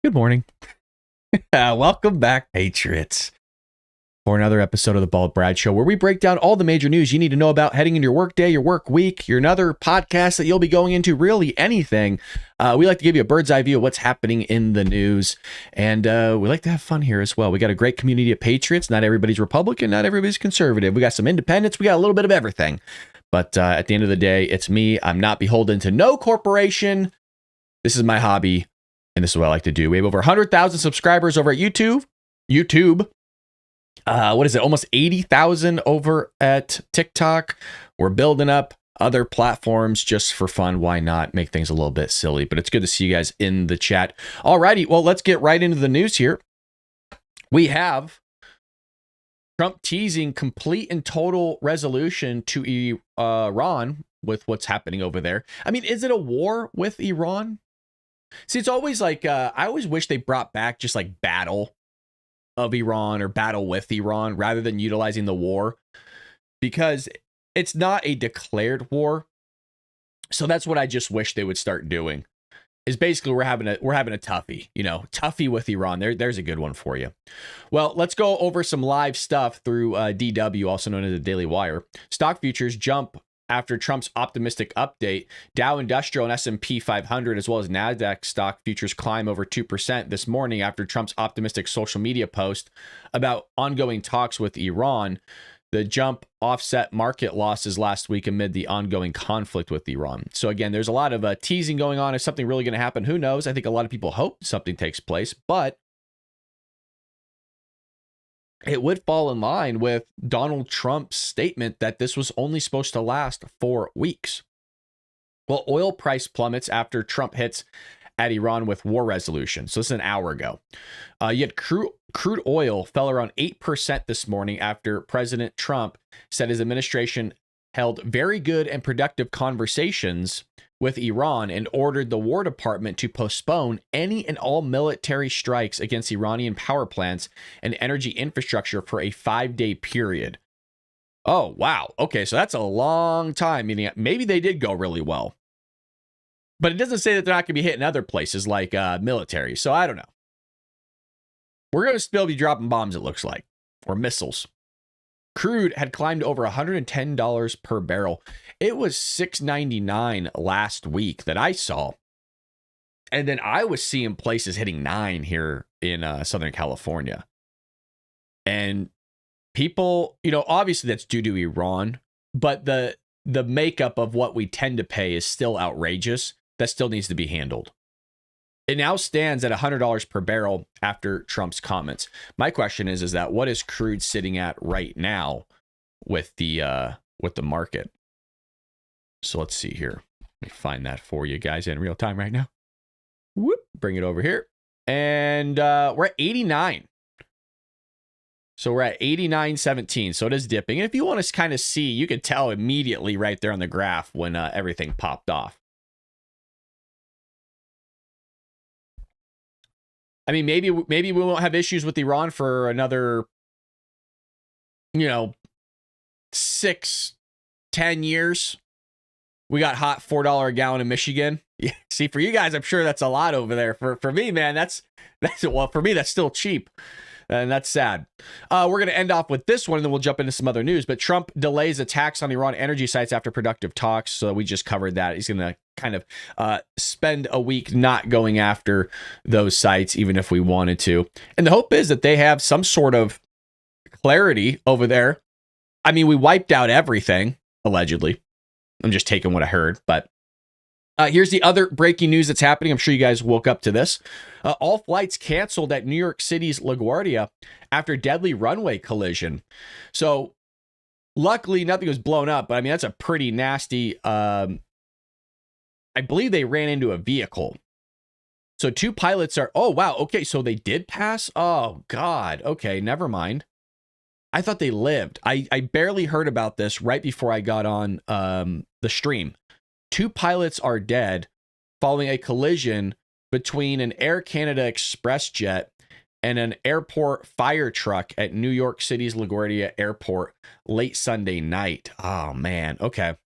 Good morning. Welcome back, Patriots, for another episode of the Bald Brad Show, where we break down all the major news you need to know about heading into your work day, your work week, your another podcast that you'll be going into, really anything. We like to give you a bird's eye view of what's happening in the news, and we like to have fun here as well. We got a great community of Patriots. Not everybody's Republican, not everybody's conservative. We got some independents. We got a little bit of everything. But at the end of the day, it's me. I'm not beholden to no corporation. This is my hobby. And this is what I like to do. We have over 100,000 subscribers over at YouTube. What is it? Almost 80,000 over at TikTok. We're building up other platforms just for fun. Why not make things a little bit silly? But it's good to see you guys in the chat. Alrighty, well, let's get right into the news here. We have Trump teasing complete and total resolution to Iran with what's happening over there. I mean, is it a war with Iran? See, it's always like, I always wish they brought back just like battle of Iran or battle with Iran rather than utilizing the war, because it's not a declared war. So that's what I just wish they would start doing, is basically we're having a toughie with Iran. There's a good one for you. Well, let's go over some live stuff through DW, also known as the Daily Wire. Stock futures jump after Trump's optimistic update. Dow Industrial and S&P 500, as well as NASDAQ stock futures, climb over 2% this morning after Trump's optimistic social media post about ongoing talks with Iran. The jump offset market losses last week amid the ongoing conflict with Iran. So again, there's a lot of teasing going on. Is something really going to happen? Who knows? I think a lot of people hope something takes place, but it would fall in line with Donald Trump's statement that this was only supposed to last 4 weeks. Well, oil price plummets after Trump hits at Iran with war resolution. So this is an hour ago. Yet crude oil fell around 8% this morning after President Trump said his administration held very good and productive conversations with Iran and ordered the War Department to postpone any and all military strikes against Iranian power plants and energy infrastructure for a 5-day period. Oh, wow. Okay, so that's a long time, meaning maybe they did go really well. But it doesn't say that they're not going to be hitting other places like military, so I don't know. We're going to still be dropping bombs, it looks like, or missiles. Crude had climbed over $110 per barrel. It was $6.99 last week that I saw. And then I was seeing places hitting $9 here in Southern California. And people, obviously that's due to Iran, but the makeup of what we tend to pay is still outrageous. That still needs to be handled. It now stands at $100 per barrel after Trump's comments. My question is that what is crude sitting at right now with the market? So let's see here. Let me find that for you guys in real time right now. Whoop, bring it over here. And we're at 89. So we're at 89.17. So it is dipping. And if you want to kind of see, you can tell immediately right there on the graph when everything popped off. I mean, maybe we won't have issues with Iran for another, 6, 10 years. We got hot $4 a gallon in Michigan. Yeah, see, for you guys, I'm sure that's a lot over there. For me, man, that's well, for me, that's still cheap. And that's sad. We're going to end off with this one, and then we'll jump into some other news. But Trump delays attacks on Iran energy sites after productive talks. So we just covered that. He's going to kind of spend a week not going after those sites, even if we wanted to. And the hope is that they have some sort of clarity over there. I mean, we wiped out everything, allegedly. I'm just taking what I heard, but here's the other breaking news that's happening. I'm sure you guys woke up to this. All flights canceled at New York City's LaGuardia after deadly runway collision. So luckily, nothing was blown up, but I mean, that's a pretty nasty, I believe they ran into a vehicle. So 2 pilots are, oh, wow. Okay, so they did pass? Oh, God. Okay, never mind. I thought they lived. I barely heard about this right before I got on the stream. 2 pilots are dead following a collision between an Air Canada Express jet and an airport fire truck at New York City's LaGuardia Airport late Sunday night. Oh, man. Okay.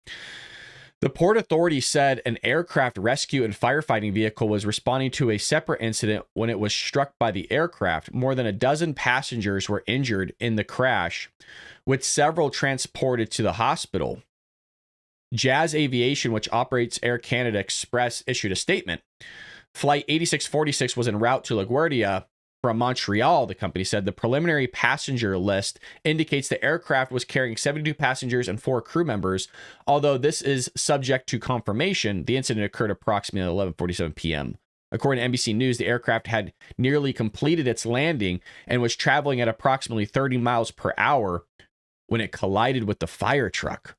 The Port Authority said an aircraft rescue and firefighting vehicle was responding to a separate incident when it was struck by the aircraft. More than a dozen passengers were injured in the crash, with several transported to the hospital. Jazz Aviation, which operates Air Canada Express, issued a statement. Flight 8646 was en route to LaGuardia from Montreal, the company said. The preliminary passenger list indicates the aircraft was carrying 72 passengers and 4 crew members. Although this is subject to confirmation, the incident occurred approximately 11:47 p.m. According to NBC News, the aircraft had nearly completed its landing and was traveling at approximately 30 miles per hour when it collided with the fire truck.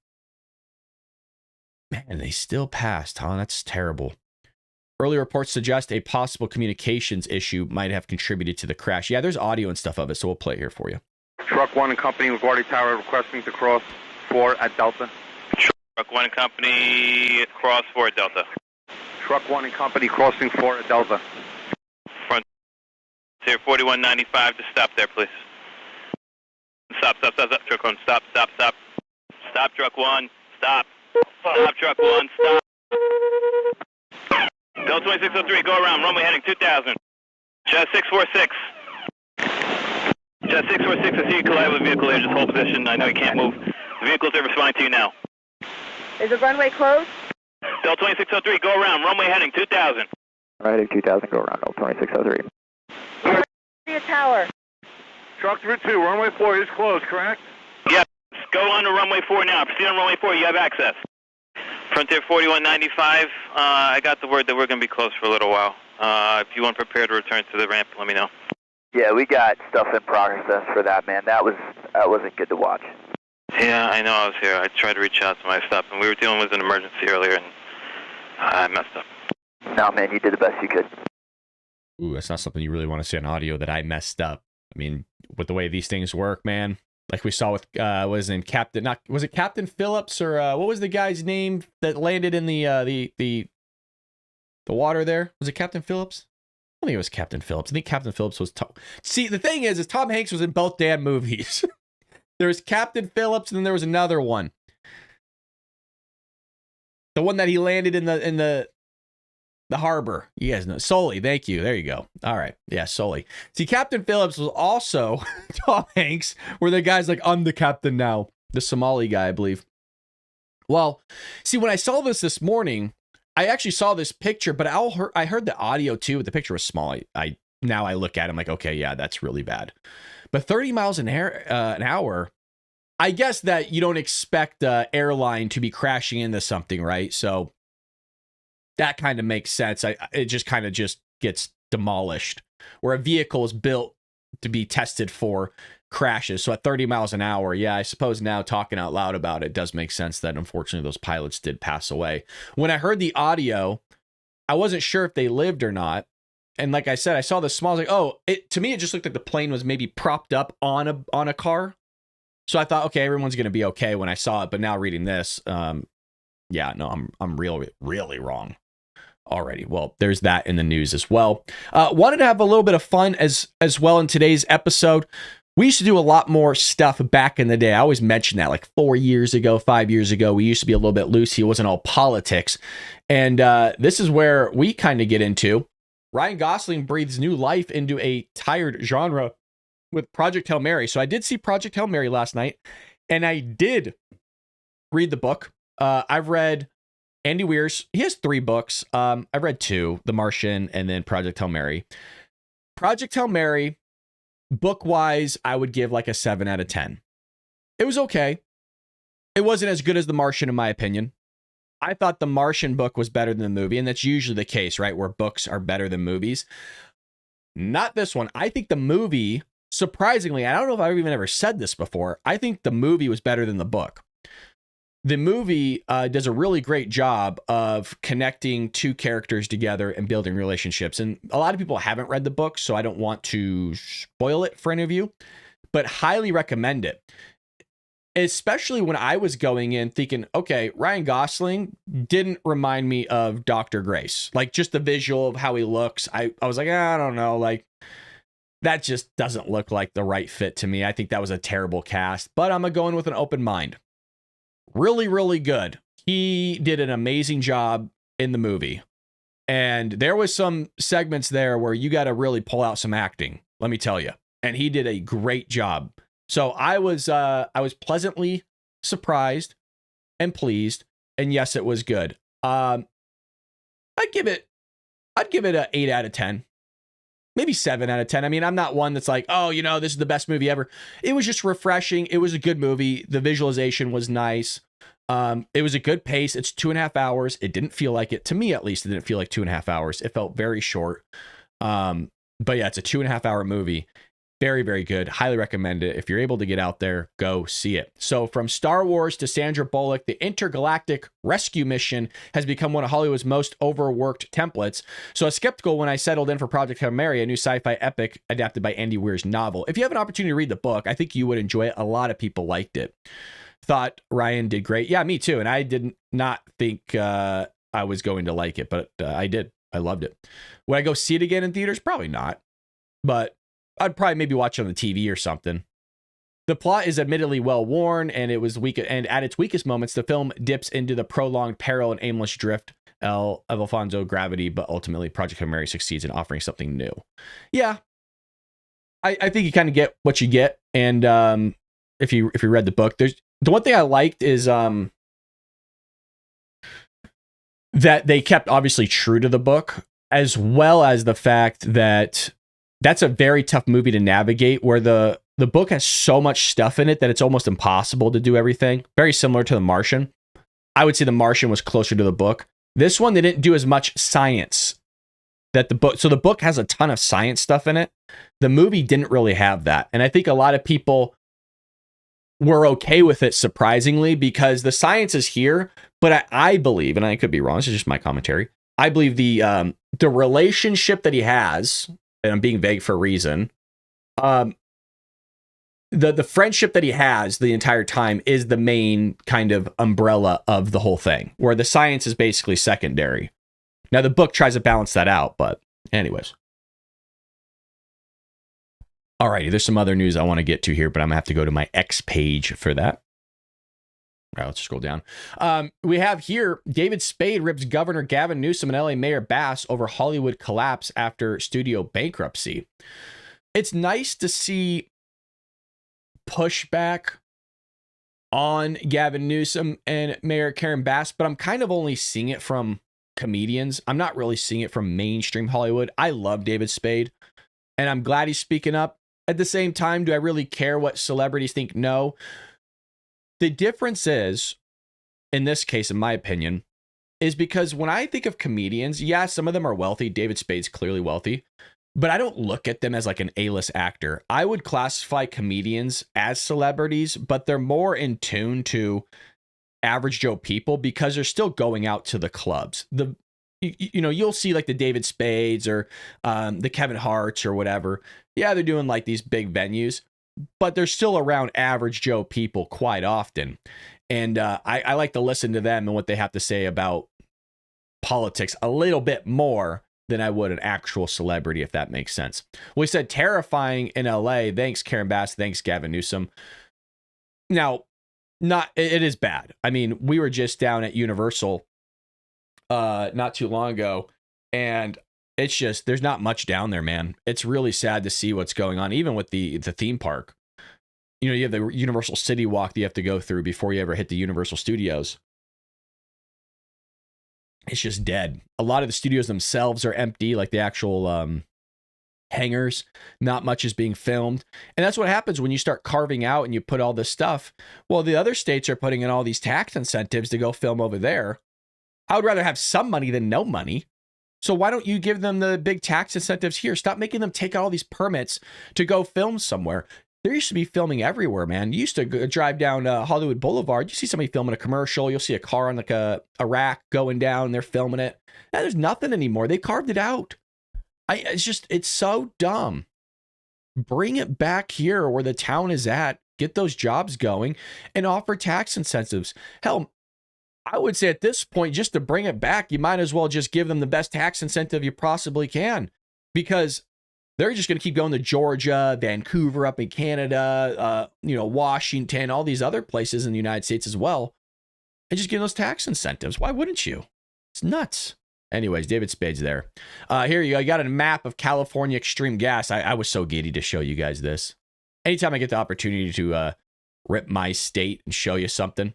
Man, they still passed, huh? That's terrible. Early reports suggest a possible communications issue might have contributed to the crash. Yeah, there's audio and stuff of it, so we'll play it here for you. Truck 1 and Company, LaGuardia Tower, requesting to cross 4 at Delta. Truck 1 and Company, cross 4 at Delta. Truck 1 and Company, crossing 4 at Delta. Frontier 4195 to stop there, please. Stop, Truck 1, stop. Stop, Truck 1, stop. Stop, Truck 1, stop. Delta 2603, go around, runway heading 2000. Jazz 646. Jazz 646, I see you collide with the vehicle there, just hold position. I know you can't move. The vehicle's are responding to you now. Is the runway closed? Delta 2603, go around, runway heading 2000. Heading 2000, go around, Delta 2603. The tower. Truck 32, runway 4 is closed, correct? Yes, go on to runway 4 now. Proceed on runway 4, you have access. Frontier 4195, I got the word that we're going to be closed for a little while. If you want prepared to return to the ramp, let me know. Yeah, we got stuff in process for that, man. That wasn't good to watch. Yeah, I know I was here. I tried to reach out to my stuff, and we were dealing with an emergency earlier, and I messed up. No, man, you did the best you could. Ooh, that's not something you really want to see on audio, that I messed up. I mean, with the way these things work, man. Like we saw with, what was his name? Was it Captain Phillips, or what was the guy's name that landed in the water there? Was it Captain Phillips? I think it was Captain Phillips. I think Captain Phillips was See, the thing is Tom Hanks was in both damn movies. There was Captain Phillips, and then there was another one. The one that he landed in the harbor. You guys know. Sully, thank you. There you go. All right. Yeah, Sully. See, Captain Phillips was also Tom Hanks, where the guy's like, I'm the captain now. The Somali guy, I believe. Well, see, when I saw this morning, I actually saw this picture, but I heard the audio too, but the picture was small. Now I look at it, I'm like, okay, yeah, that's really bad. But 30 miles an hour, I guess that you don't expect the airline to be crashing into something, right? So that kind of makes sense. It just kind of just gets demolished, where a vehicle is built to be tested for crashes. So at 30 miles an hour, yeah, I suppose now talking out loud about it does make sense that unfortunately those pilots did pass away. When I heard the audio, I wasn't sure if they lived or not. And like I said, I saw the small, I was like, oh, to me, it just looked like the plane was maybe propped up on a car. So I thought, okay, everyone's going to be okay when I saw it. But now reading this, yeah, no, I'm really wrong already. Well, there's that in the news as well. Wanted to have a little bit of fun as well in today's episode. We used to do a lot more stuff back in the day. I always mention that, like 4 years ago, 5 years ago, we used to be a little bit loose. It wasn't all politics. And this is where we kind of get into. Ryan Gosling breathes new life into a tired genre with Project Hail Mary. So I did see Project Hail Mary last night, and I did read the book. I've read Andy Weir's. He has 3 books. I've read 2, The Martian and then Project Hail Mary. Project Hail Mary, book-wise, I would give like a 7 out of 10. It was okay. It wasn't as good as The Martian, in my opinion. I thought the Martian book was better than the movie, and that's usually the case, right? Where books are better than movies. Not this one. I think the movie, surprisingly, I don't know if I've even ever said this before, I think the movie was better than the book. The movie does a really great job of connecting 2 characters together and building relationships. And a lot of people haven't read the book, so I don't want to spoil it for any of you, but highly recommend it. Especially when I was going in thinking, okay, Ryan Gosling didn't remind me of Dr. Grace. Like, just the visual of how he looks. I was like, I don't know. Like, that just doesn't look like the right fit to me. I think that was a terrible cast, but I'm going with an open mind. Really, really good. he did an amazing job in the movie. And there was some segments there where you got to really pull out some acting, let me tell you. And he did a great job. So I was pleasantly surprised and pleased. And yes, it was good. I'd give it an 8 out of 10. Maybe 7 out of 10. I mean, I'm not one that's like, oh, this is the best movie ever. It was just refreshing. It was a good movie. The visualization was nice. It was a good pace. It's 2.5 hours. It didn't feel like it, to me at least. It didn't feel like 2.5 hours. It felt very short. But yeah, it's a 2.5 hour movie. Very, very good. Highly recommend it. If you're able to get out there, go see it. So from Star Wars to Sandra Bullock, the intergalactic rescue mission has become one of Hollywood's most overworked templates. So I was skeptical when I settled in for Project Hail Mary, a new sci-fi epic adapted by Andy Weir's novel. If you have an opportunity to read the book, I think you would enjoy it. A lot of people liked it. Thought Ryan did great. Yeah, me too. And I did not think I was going to like it, but I did. I loved it. Would I go see it again in theaters? Probably not. But I'd probably maybe watch it on the TV or something. The plot is admittedly well worn, and it was weak. And at its weakest moments, the film dips into the prolonged peril and aimless drift of Alfonso Gravity, but ultimately Project Hail Mary succeeds in offering something new. Yeah, I think you kind of get what you get. And if you read the book, there's the one thing I liked is that they kept obviously true to the book, as well as the fact that that's a very tough movie to navigate, where the book has so much stuff in it that it's almost impossible to do everything. Very similar to The Martian. I would say The Martian was closer to the book. This one, they didn't do as much science that the book. So the book has a ton of science stuff in it. The movie didn't really have that. And I think a lot of people were okay with it, surprisingly, because the science is here. But I believe, and I could be wrong, this is just my commentary, I believe the relationship that he has, and I'm being vague for a reason, the friendship that he has the entire time is the main kind of umbrella of the whole thing, where the science is basically secondary. Now, the book tries to balance that out, but anyways. Alrighty, there's some other news I want to get to here, but I'm going to have to go to my X page for that. All right, let's scroll down. We have here, David Spade rips Governor Gavin Newsom and LA Mayor Bass over Hollywood collapse after studio bankruptcy. It's nice to see pushback on Gavin Newsom and Mayor Karen Bass, but I'm kind of only seeing it from comedians. I'm not really seeing it from mainstream Hollywood. I love David Spade, and I'm glad he's speaking up. At the same time, do I really care what celebrities think? No. The difference is, in this case, in my opinion, is because when I think of comedians, yeah, some of them are wealthy. David Spade's clearly wealthy, but I don't look at them as like an A-list actor. I would classify comedians as celebrities, but they're more in tune to average Joe people because they're still going out to the clubs. You'll see like the David Spades or the Kevin Harts or whatever. Yeah, they're doing like these big venues, but they're still around average Joe people quite often. And I like to listen to them and what they have to say about politics a little bit more than I would an actual celebrity, if that makes sense. We said terrifying in LA. Thanks, Karen Bass. Thanks, Gavin Newsom. Now, it is bad. I mean, we were just down at Universal not too long ago, and it's just, there's not much down there, man. It's really sad to see what's going on, even with the theme park. You have the Universal City Walk that you have to go through before you ever hit the Universal Studios. It's just dead. A lot of the studios themselves are empty, like the actual hangars. Not much is being filmed. And that's what happens when you start carving out and you put all this stuff. Well, the other states are putting in all these tax incentives to go film over there. I would rather have some money than no money. So why don't you give them the big tax incentives here? Stop making them take all these permits to go film somewhere. There used to be filming everywhere, man. You used to drive down Hollywood Boulevard. You see somebody filming a commercial. You'll see a car on like a rack going down and they're filming it. Now, there's nothing anymore. They carved it out. It's so dumb. Bring it back here where the town is at. Get those jobs going and offer tax incentives. Hell, I would say at this point, just to bring it back, you might as well just give them the best tax incentive you possibly can, because they're just going to keep going to Georgia, Vancouver up in Canada, Washington, all these other places in the United States as well. and just give those tax incentives. Why wouldn't you? It's nuts. Anyways, David Spade's there. Here you go. I got a map of California extreme gas. I was so giddy to show you guys this. Anytime I get the opportunity to rip my state and show you something.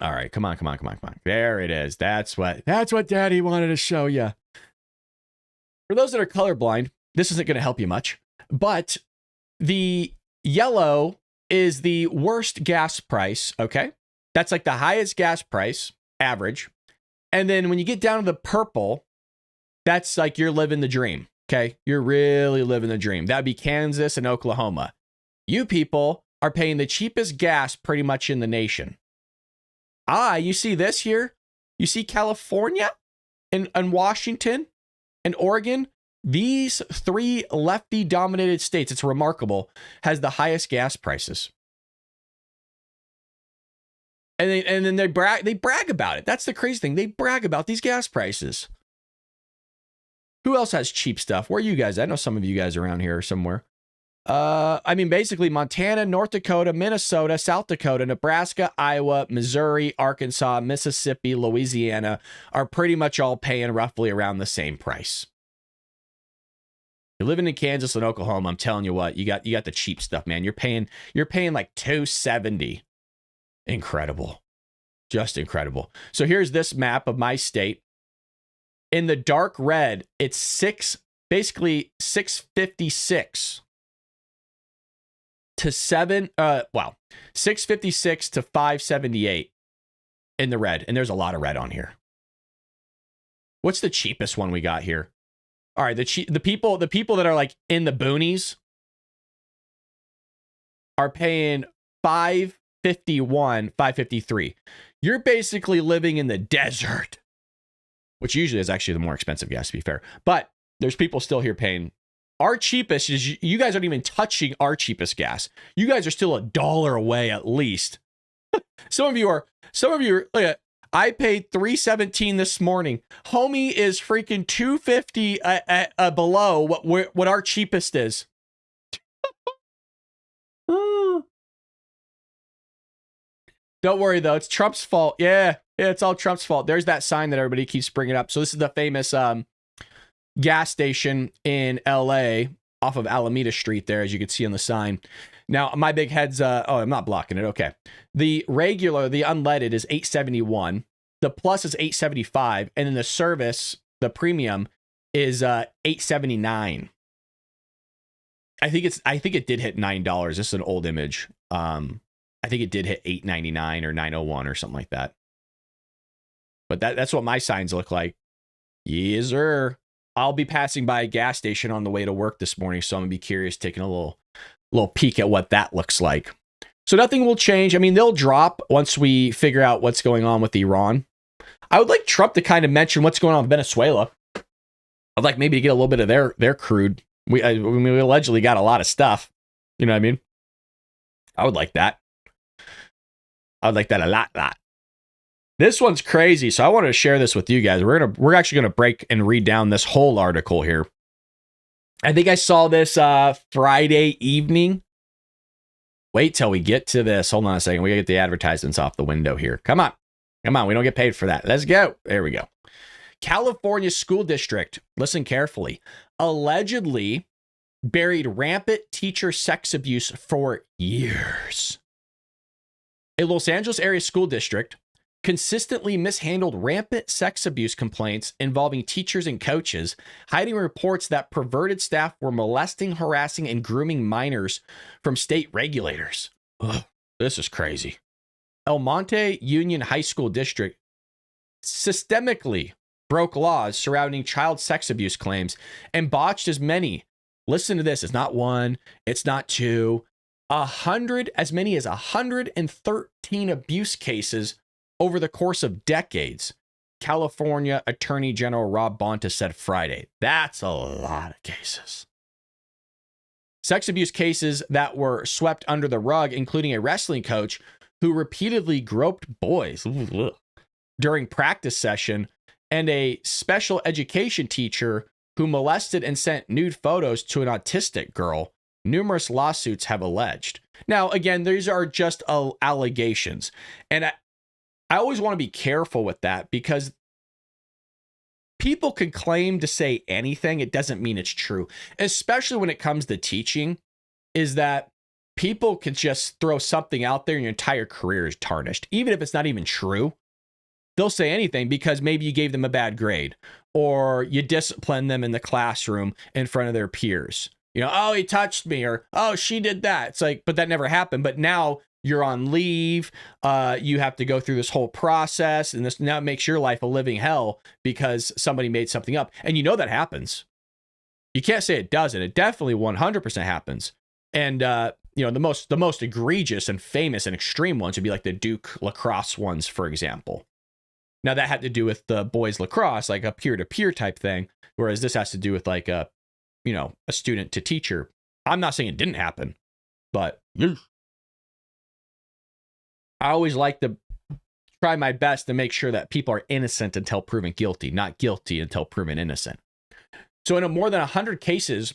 All right, come on. There it is. That's what Daddy wanted to show you. For those that are colorblind, this isn't going to help you much, but the yellow is the worst gas price, okay? That's like the highest gas price, average. And then when you get down to the purple, that's like you're living the dream, okay? You're really living the dream. That'd be Kansas and Oklahoma. You people are paying the cheapest gas pretty much in the nation. You see this here? You see California and Washington and Oregon? These three lefty-dominated states, it's remarkable, has the highest gas prices. And then they brag about it. That's the crazy thing. They brag about these gas prices. Who else has cheap stuff? Where are you guys? I know some of you guys around here somewhere. I mean, basically Montana, North Dakota, Minnesota, South Dakota, Nebraska, Iowa, Missouri, Arkansas, Mississippi, Louisiana are pretty much all paying roughly around the same price. You're living in Kansas and Oklahoma, I'm telling you what, you got the cheap stuff, man. You're paying like $2.70. Incredible. Just incredible. So here's this map of my state. In the dark red, it's basically 656 to 656 to 578 in the red. And there's a lot of red on here. What's the cheapest one we got here? All right, the people that are like in the boonies are paying $5.51, $5.53. You're basically living in the desert, which usually is actually the more expensive gas, to be fair. But there's people still here paying. Our cheapest is, you guys aren't even touching our cheapest gas. You guys are still $1 away at least. Some of you are, look at, I paid $3.17 this morning. Homie is freaking $2.50 below what our cheapest is. Don't worry though, it's Trump's fault. Yeah, it's all Trump's fault. There's that sign that everybody keeps bringing up. So this is the famous gas station in LA off of Alameda Street there, as you can see on the sign. Now, my big head's, I'm not blocking it. Okay. The regular, the unleaded is $8.71. The plus is $8.75. And then the service, the premium is $8.79. I think it did hit $9. This is an old image. I think it did hit $8.99 or $9.01 or something like that. But that's what my signs look like. Yes, sir. I'll be passing by a gas station on the way to work this morning, so I'm gonna be curious, taking a little peek at what that looks like. So nothing will change. I mean, they'll drop once we figure out what's going on with Iran. I would like Trump to kind of mention what's going on with Venezuela. I'd like maybe to get a little bit of their crude. We allegedly got a lot of stuff. You know what I mean? I would like that. I would like that a lot. This one's crazy, so I wanted to share this with you guys. We're actually gonna break and read down this whole article here. I think I saw this Friday evening. Wait till we get to this. Hold on a second. We gotta get the advertisements off the window here. Come on. We don't get paid for that. Let's go. There we go. California school district, listen carefully, allegedly buried rampant teacher sex abuse for years. A Los Angeles area school district consistently mishandled rampant sex abuse complaints involving teachers and coaches, hiding reports that perverted staff were molesting, harassing, and grooming minors from state regulators. Ugh, this is crazy. El Monte Union High School District systemically broke laws surrounding child sex abuse claims and botched as many, listen to this, it's not one, it's not two, as many as 113 abuse cases over the course of decades, California Attorney General Rob Bonta said Friday. That's a lot of cases. Sex abuse cases that were swept under the rug, including a wrestling coach who repeatedly groped boys during practice session, and a special education teacher who molested and sent nude photos to an autistic girl, numerous lawsuits have alleged. Now, again, these are just allegations. And I always want to be careful with that because people can claim to say anything. It doesn't mean it's true, especially when it comes to teaching, is that people can just throw something out there and your entire career is tarnished. Even if it's not even true, they'll say anything because maybe you gave them a bad grade or you disciplined them in the classroom in front of their peers. You know, oh, he touched me, or oh, she did that. It's like, but that never happened. But now you're on leave. You have to go through this whole process, and this now makes your life a living hell because somebody made something up. And you know that happens. You can't say it doesn't. It definitely 100% happens. And you know, the most egregious and famous and extreme ones would be like the Duke lacrosse ones, for example. Now that had to do with the boys lacrosse, like a peer-to-peer type thing, whereas this has to do with like a, you know, a student to teacher. I'm not saying it didn't happen, but I always like to try my best to make sure that people are innocent until proven guilty, not guilty until proven innocent. So in more than 100 cases,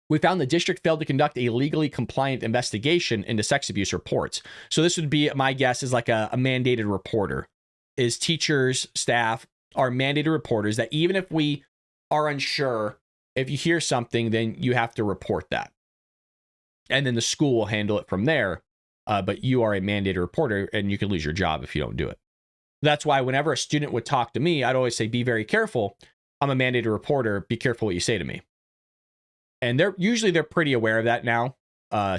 we found the district failed to conduct a legally compliant investigation into sex abuse reports. So this would be, my guess, is like a mandated reporter. Is teachers, staff are mandated reporters that even if we are unsure, if you hear something, then you have to report that. And then the school will handle it from there. But you are a mandated reporter and you can lose your job if you don't do it. That's why whenever a student would talk to me, I'd always say, be very careful. I'm a mandated reporter. Be careful what you say to me. And they're pretty aware of that now,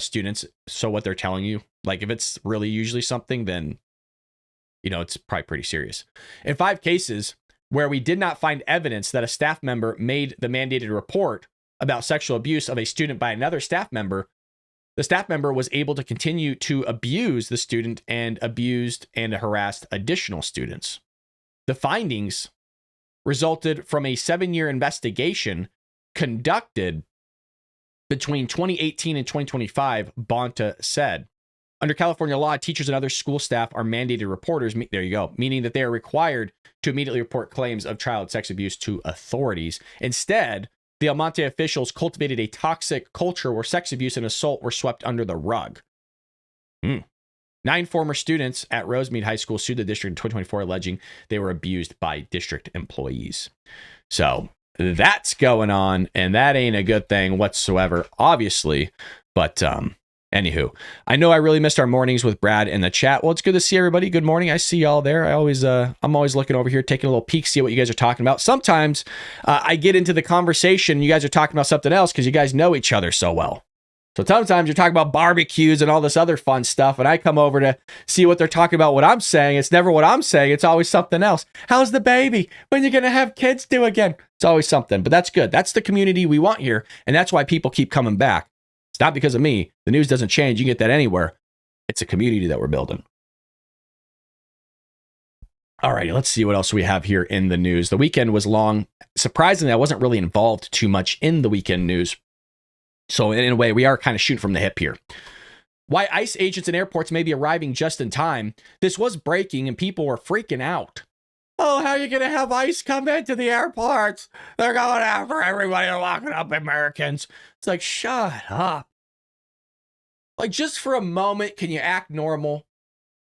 students. So what they're telling you, like if it's really usually something, then, you know, it's probably pretty serious. In 5 cases where we did not find evidence that a staff member made the mandated report about sexual abuse of a student by another staff member, the staff member was able to continue to abuse the student and abused and harassed additional students. The findings resulted from a 7-year investigation conducted between 2018 and 2025, Bonta said. Under California law, teachers and other school staff are mandated reporters. There you go. Meaning that they are required to immediately report claims of child sex abuse to authorities. Instead, the Almonte officials cultivated a toxic culture where sex abuse and assault were swept under the rug. 9 former students at Rosemead High School sued the district in 2024, alleging they were abused by district employees. So that's going on, and that ain't a good thing whatsoever, obviously. But anywho, I know I really missed our mornings with Brad in the chat. Well, it's good to see everybody. Good morning. I see y'all there. I'm always looking over here, taking a little peek, see what you guys are talking about. Sometimes I get into the conversation, you guys are talking about something else because you guys know each other so well. So sometimes you're talking about barbecues and all this other fun stuff, and I come over to see what they're talking about, what I'm saying. It's never what I'm saying. It's always something else. How's the baby? When are you going to have kids do again? It's always something, but that's good. That's the community we want here, and that's why people keep coming back. It's not because of me. The news doesn't change. You can get that anywhere. It's a community that we're building. All righty, let's see what else we have here in the news. The weekend was long. Surprisingly, I wasn't really involved too much in the weekend news. So in a way, we are kind of shooting from the hip here. Why ICE agents in airports may be arriving just in time. This was breaking and people were freaking out. Oh, how are you going to have ICE come into the airports? They're going after everybody. They're locking up Americans. It's like, shut up. Like, just for a moment, can you act normal?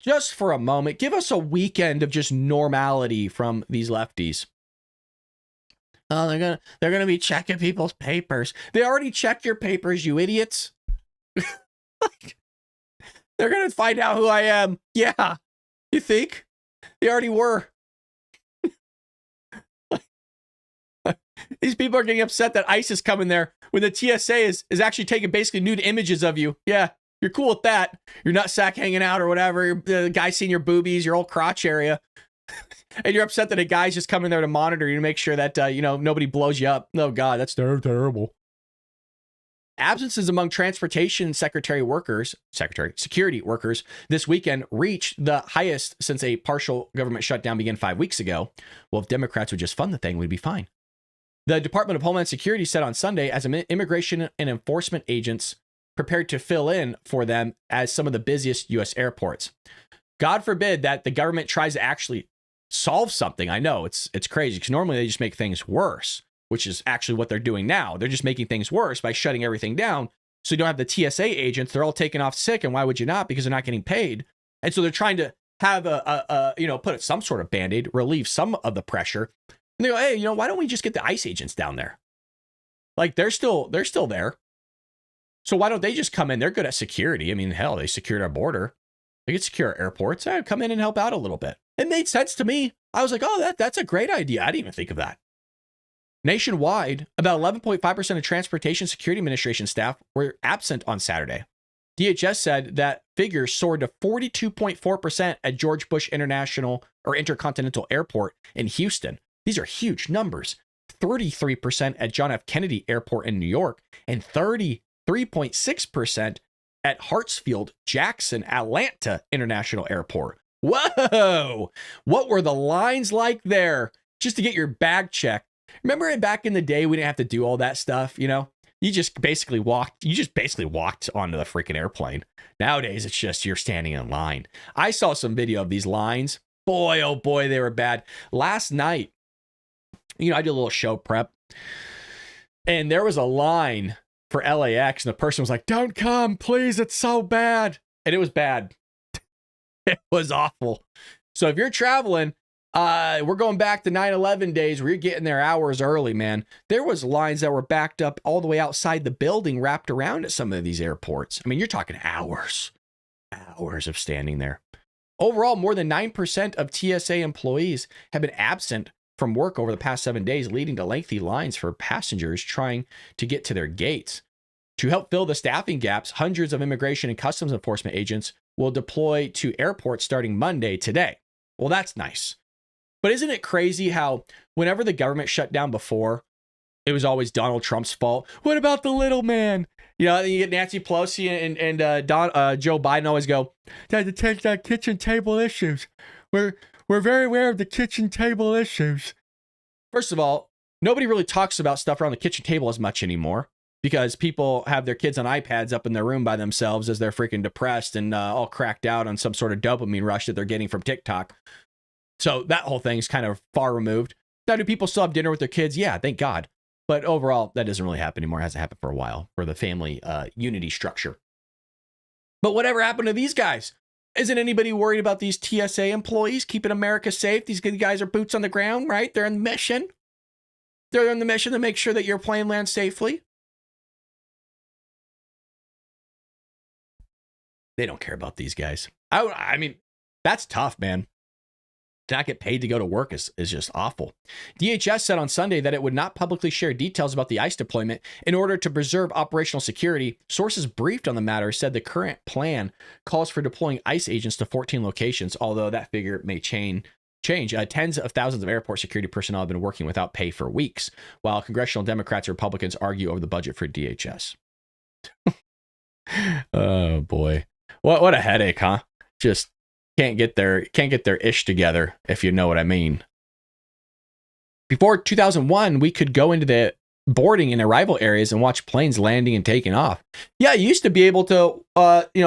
Just for a moment. Give us a weekend of just normality from these lefties. Oh, they're gonna be checking people's papers. They already checked your papers, you idiots. Like, they're gonna find out who I am. Yeah, you think? They already were. These people are getting upset that ICE is coming there when the TSA is actually taking basically nude images of you. Yeah, you're cool with that. Your nutsack hanging out or whatever. The guy seeing your boobies, your old crotch area. And you're upset that a guy's just coming there to monitor you to make sure that, nobody blows you up. Oh, God, that's terrible. Absences among transportation security workers this weekend reached the highest since a partial government shutdown began 5 weeks ago. Well, if Democrats would just fund the thing, we'd be fine. The Department of Homeland Security said on Sunday as immigration and enforcement agents prepared to fill in for them as some of the busiest U.S. airports. God forbid that the government tries to actually solve something. I know it's crazy because normally they just make things worse, which is actually what they're doing now. They're just making things worse by shutting everything down. So you don't have the TSA agents. They're all taken off sick. And why would you not? Because they're not getting paid. And so they're trying to have put some sort of Band-Aid, relieve some of the pressure. And they go, hey, why don't we just get the ICE agents down there? Like they're still there. So why don't they just come in? They're good at security. I mean, hell, they secured our border. They could secure our airports. I'd come in and help out a little bit. It made sense to me. I was like, oh, that's a great idea. I didn't even think of that. Nationwide, about 11.5% of Transportation Security Administration staff were absent on Saturday. DHS said that figure soared to 42.4% at George Bush International or Intercontinental Airport in Houston. These are huge numbers. 33% at John F. Kennedy Airport in New York, and 33.6% at Hartsfield-Jackson Atlanta International Airport. Whoa! What were the lines like there just to get your bag checked? Remember back in the day, we didn't have to do all that stuff, You just basically walked onto the freaking airplane. Nowadays, it's just you're standing in line. I saw some video of these lines. Boy, oh boy, they were bad. Last night, I did a little show prep, and there was a line for LAX, and the person was like, don't come, please, it's so bad. And it was bad. It was awful. So if you're traveling, we're going back to 9/11 days where you're getting there hours early, man. There was lines that were backed up all the way outside the building, wrapped around at some of these airports. I mean, you're talking hours of standing there. Overall, more than 9% of TSA employees have been absent from work over the past 7 days, leading to lengthy lines for passengers trying to get to their gates. To help fill the staffing gaps, hundreds of immigration and customs enforcement agents will deploy to airports starting Monday today. Well, that's nice. But isn't it crazy how whenever the government shut down before, it was always Donald Trump's fault? What about the little man? You get Nancy Pelosi and Joe Biden always go, to take that kitchen table issues. We're very aware of the kitchen table issues. First of all, nobody really talks about stuff around the kitchen table as much anymore because people have their kids on iPads up in their room by themselves as they're freaking depressed and all cracked out on some sort of dopamine rush that they're getting from TikTok. So that whole thing's kind of far removed. Now, do people still have dinner with their kids? Yeah, thank God. But overall, that doesn't really happen anymore. It hasn't happened for a while for the family unity structure. But whatever happened to these guys? Isn't anybody worried about these TSA employees keeping America safe? These good guys are boots on the ground, right? They're on the mission. They're on the mission to make sure that your plane lands safely. They don't care about these guys. I mean, that's tough, man. To not get paid to go to work is just awful. DHS said on Sunday that it would not publicly share details about the ICE deployment in order to preserve operational security. Sources briefed on the matter said the current plan calls for deploying ICE agents to 14 locations, although that figure may change. Tens of thousands of airport security personnel have been working without pay for weeks, while congressional Democrats and Republicans argue over the budget for DHS. Oh, boy. What a headache, huh? Just can't get their ish together, if you know what I mean. Before 2001, we could go into the boarding and arrival areas and watch planes landing and taking off. Yeah, you used to be able to,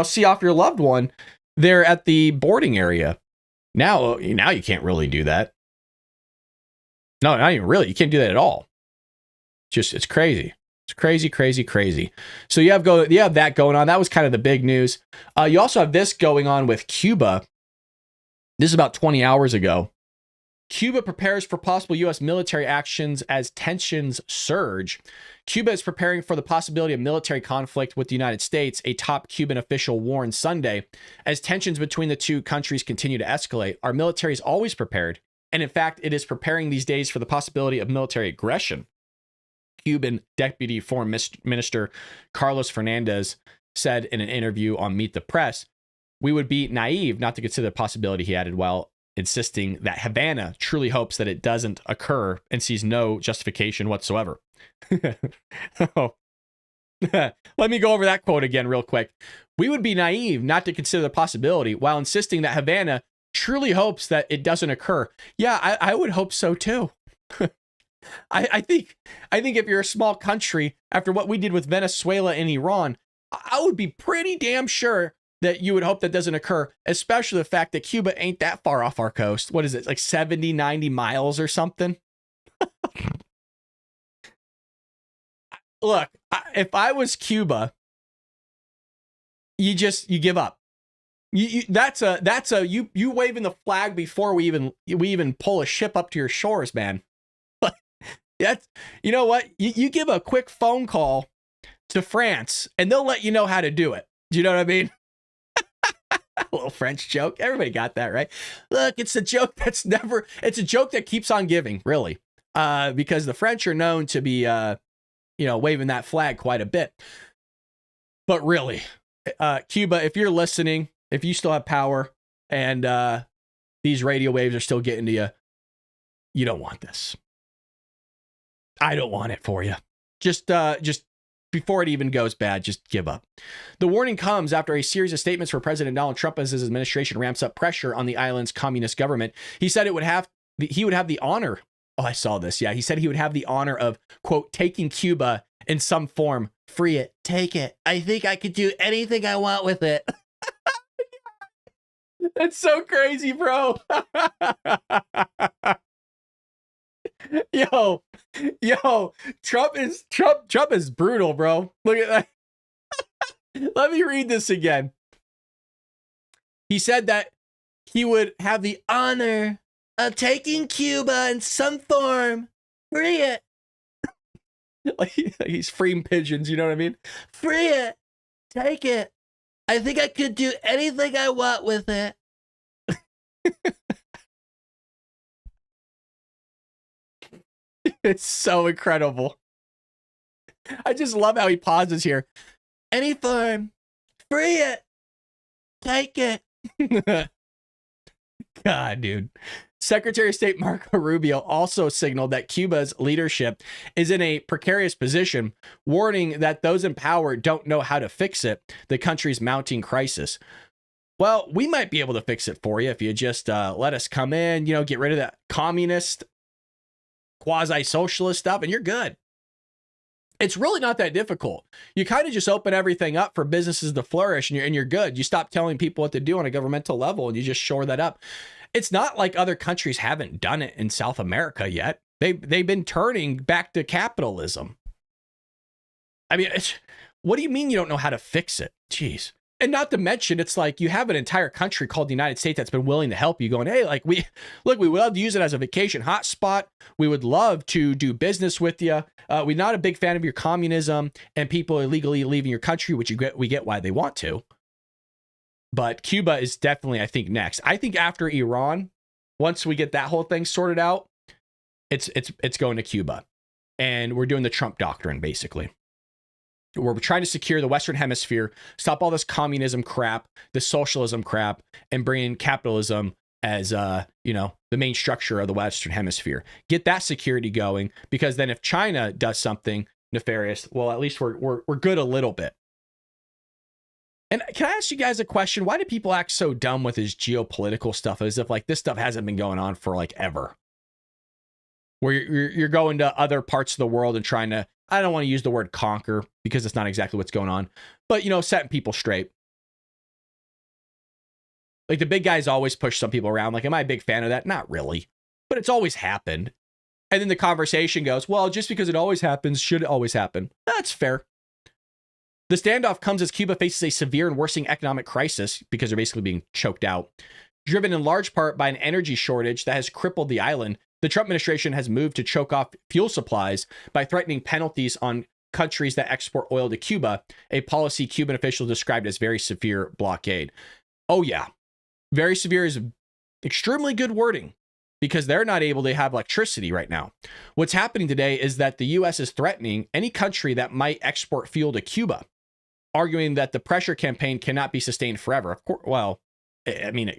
see off your loved one there at the boarding area. Now you can't really do that. No, not even really. You can't do that at all. It's crazy. It's crazy. So you have that going on. That was kind of the big news. You also have this going on with Cuba. This is about 20 hours ago. Cuba prepares for possible U.S. military actions as tensions surge. Cuba is preparing for the possibility of military conflict with the United States, a top Cuban official warned Sunday. As tensions between the two countries continue to escalate, our military is always prepared, and in fact, it is preparing these days for the possibility of military aggression. Cuban Deputy Foreign Minister Carlos Fernandez said in an interview on Meet the Press, "We would be naive not to consider the possibility," he added, while insisting that Havana truly hopes that it doesn't occur and sees no justification whatsoever. Oh. Let me go over that quote again real quick. "We would be naive not to consider the possibility while insisting that Havana truly hopes that it doesn't occur." Yeah, I would hope so too. I think if you're a small country, after what we did with Venezuela and Iran, I would be pretty damn sure that you would hope that doesn't occur, especially the fact that Cuba ain't that far off our coast. What is it, like 70, 90 miles or something? Look, if I was Cuba, you give up. That's a you waving the flag before we even pull a ship up to your shores, man. That's, you know what? You give a quick phone call to France and they'll let you know how to do it. Do you know what I mean? A little French joke. Everybody got that, right? Look, it's a joke it's a joke that keeps on giving, really. Because the French are known to be, waving that flag quite a bit. But really, Cuba, if you're listening, if you still have power and these radio waves are still getting to you, you don't want this. I don't want it for you. Just before it even goes bad, just give up. The warning comes after a series of statements from President Donald Trump as his administration ramps up pressure on the island's communist government. He said he would have the honor. Oh, I saw this. Yeah, he said he would have the honor of, quote, taking Cuba in some form. Free it. Take it. I think I could do anything I want with it. That's so crazy, bro. Yo, Trump is brutal, bro. Look at that. Let me read this again. He said that he would have the honor of taking Cuba in some form. Free it. Like he's freeing pigeons, you know what I mean? Free it. Take it. I think I could do anything I want with it. It's so incredible. I just love how he pauses here. Any form. Free it. Take it. God, dude. Secretary of State Marco Rubio also signaled that Cuba's leadership is in a precarious position, warning that those in power don't know how to fix it, the country's mounting crisis. Well, we might be able to fix it for you if you just let us come in, get rid of that communist, quasi-socialist stuff, and you're good. It's really not that difficult. You kind of just open everything up for businesses to flourish and you're good. You stop telling people what to do on a governmental level and you just shore that up. It's not like other countries haven't done it in South America yet. They've been turning back to capitalism. I mean, what do you mean you don't know how to fix it? Jeez. And not to mention, it's like you have an entire country called the United States that's been willing to help you, going, hey, like we would love to use it as a vacation hotspot. We would love to do business with you. We're not a big fan of your communism and people illegally leaving your country, which we get why they want to. But Cuba is definitely, I think, next. I think after Iran, once we get that whole thing sorted out, it's going to Cuba. And we're doing the Trump doctrine, basically. We're trying to secure the Western Hemisphere, stop all this communism crap, the socialism crap, and bring in capitalism as, the main structure of the Western Hemisphere. Get that security going, because then if China does something nefarious, well, at least we're good a little bit. And can I ask you guys a question? Why do people act so dumb with his geopolitical stuff as if like this stuff hasn't been going on for like ever? Where you're going to other parts of the world and trying to, I don't want to use the word conquer because it's not exactly what's going on, but setting people straight. Like the big guys always push some people around. Like, am I a big fan of that? Not really, but it's always happened. And then the conversation goes, well, just because it always happens, should it always happen? That's fair. The standoff comes as Cuba faces a severe and worsening economic crisis because they're basically being choked out, driven in large part by an energy shortage that has crippled the island. The Trump administration has moved to choke off fuel supplies by threatening penalties on countries that export oil to Cuba, a policy Cuban officials described as very severe blockade. Oh yeah, very severe is extremely good wording because they're not able to have electricity right now. What's happening today is that the U.S. is threatening any country that might export fuel to Cuba, arguing that the pressure campaign cannot be sustained forever. Of course, well, I mean,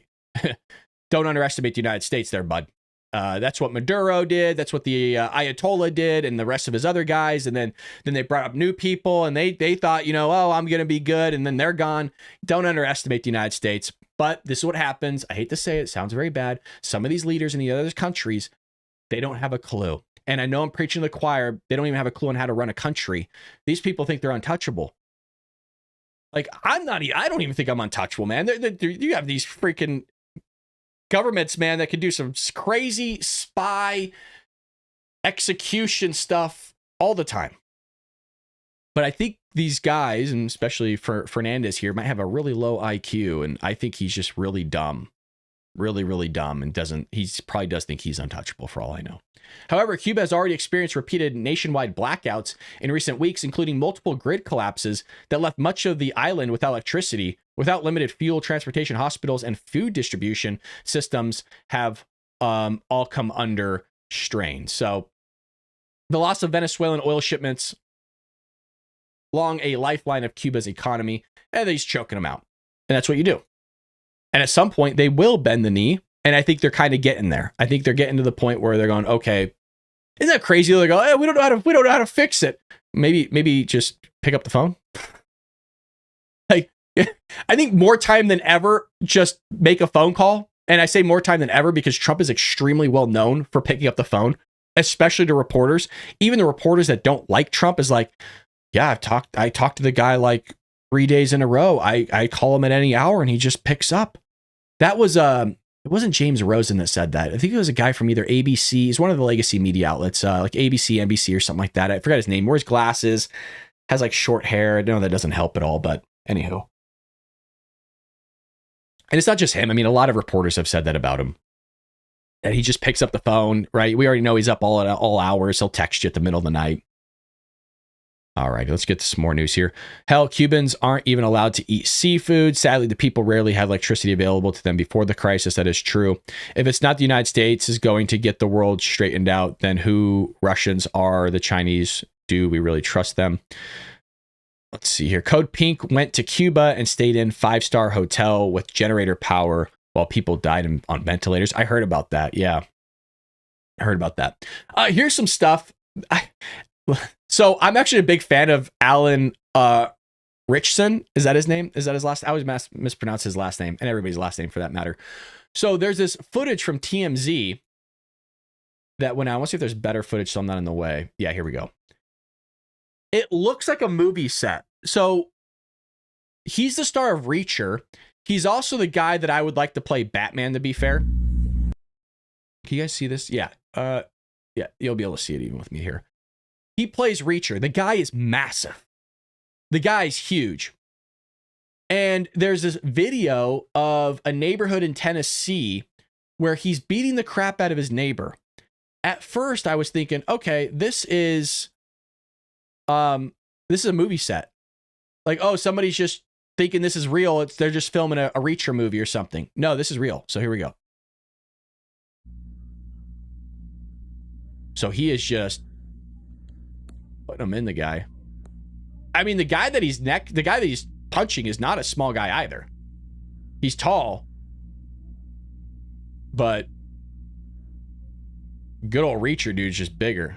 don't underestimate the United States there, bud. That's what Maduro did. That's what the Ayatollah did and the rest of his other guys. And then they brought up new people and they thought, oh, I'm going to be good. And then they're gone. Don't underestimate the United States. But this is what happens. I hate to say it. It sounds very bad. Some of these leaders in the other countries, they don't have a clue. And I know I'm preaching to the choir. They don't even have a clue on how to run a country. These people think they're untouchable. Like, I don't even think I'm untouchable, man. You have these freaking governments, man, that can do some crazy spy execution stuff all the time. But I think these guys, and especially for Fernandez here, might have a really low IQ, and I think he's just really dumb. Really, really dumb, and probably does think he's untouchable for all I know. However, Cuba has already experienced repeated nationwide blackouts in recent weeks, including multiple grid collapses that left much of the island without electricity, without limited fuel, transportation, hospitals, and food distribution systems have all come under strain. So the loss of Venezuelan oil shipments along a lifeline of Cuba's economy, and he's choking them out. And that's what you do. And at some point, they will bend the knee. And I think they're kind of getting there. I think they're getting to the point where they're going, okay, isn't that crazy? They go, hey, we don't know how to fix it. Maybe just pick up the phone. Like, I think more time than ever, just make a phone call. And I say more time than ever because Trump is extremely well known for picking up the phone, especially to reporters. Even the reporters that don't like Trump is like, yeah, I talked to the guy like 3 days in a row. I call him at any hour and he just picks up. That was it wasn't James Rosen that said that. I think it was a guy from either ABC. He's one of the legacy media outlets, like ABC, NBC, or something like that. I forgot his name. Wears glasses, has like short hair. I know that doesn't help at all, but anywho. And it's not just him. I mean, a lot of reporters have said that about him. That he just picks up the phone, right? We already know he's up all hours. He'll text you at the middle of the night. All right, let's get to some more news here. Hell, Cubans aren't even allowed to eat seafood. Sadly, the people rarely had electricity available to them before the crisis. That is true. If it's not the United States is going to get the world straightened out, then who Russians are, the Chinese? Do we really trust them? Let's see here. Code Pink went to Cuba and stayed in 5-star hotel with generator power while people died on ventilators. I heard about that. Yeah, I heard about that. Here's some stuff. So I'm actually a big fan of Alan Richson. Is that his name? Is that his last? I always mispronounce his last name and everybody's last name for that matter. So there's this footage from TMZ that went out. Let's see if there's better footage so I'm not in the way. Yeah, here we go. It looks like a movie set. So he's the star of Reacher. He's also the guy that I would like to play Batman, to be fair. Can you guys see this? Yeah. Yeah, you'll be able to see it even with me here. He plays Reacher. The guy is massive. The guy's huge. And there's this video of a neighborhood in Tennessee where he's beating the crap out of his neighbor. At first, I was thinking, okay, this is a movie set. Like, oh, somebody's just thinking this is real. They're just filming a Reacher movie or something. No, this is real. So here we go. So he is just putting him in the guy. I mean, the guy that he's punching is not a small guy either. He's tall, but good old Reacher dude's just bigger.